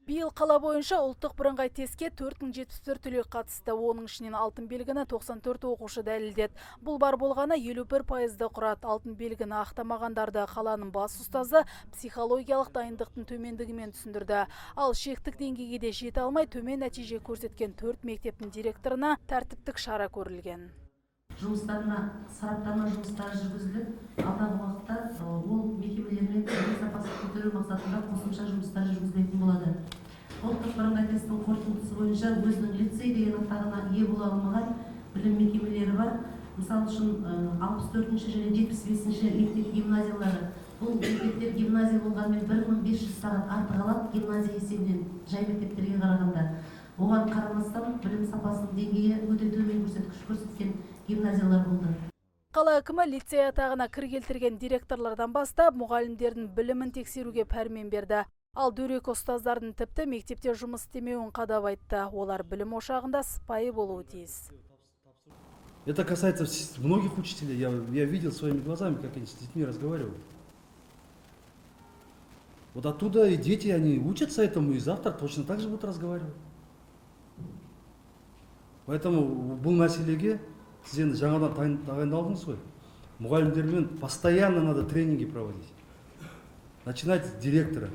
Биыл қала бойынша ұлттық бірыңғай тестке 4074 түлек қатысты. Оның ішінен алтын белгіні 94 оқушы дәлелдеді. Бұл бар болғаны 51%-ді құрады. Алтын белгіні ақтамағандарды қаланың бас ұстазы психологиялық дайындықтың төмендігімен түсіндірді. Ал шектік деңгейге де жете алмай төмен нәтиже көрсеткен 4 мектептің директорына тәртіптік шара көрілген. Жұмыстарына сараптама жұмыстары жүргізіліп, алдағы уақытта ол мекемелермен еңбек сапасын көтеру мақсатында қосымша жұмыстар жүргізілетін болады. Ұлттық бірыңғай тесттің қорытындысы бойынша өзінің лицей деген атағына ие бола алмаған білім мекемелері бар. Мысалы үшін 64-ші және 75-ші мектеп гимназиялары. Бұл мектептер гимназия болғанымен 1500 сағат артық алады гимназия есебінен жай мектептерге қарағанда. Оған қарамастан білім сапасының деңгейі өте төмен көрсеткіш көрсеткен гимназиялар болды. Қала әкімі лицей атағына кір келтірген директорлардан бастап мұғалімдердің білімін тексеруге пәрмен берді. Ал дөрекі ұстаздардың тіпті мектепте жұмыс істемеуін қадап айтты. Олар білім ошағында сыпайы болуы тиіс. Это касается многих учителей. Я видел своими глазами, как они с детьми разговаривают. Вот оттуда и дети, они учатся этому, и завтра точно так же будут разговаривать. Поэтому бұл мәселеге сіз енді жаңадан тағайындалдыңыз ғой. Мұғалімдермен постоянно надо тренинги проводить. Начинать с директора.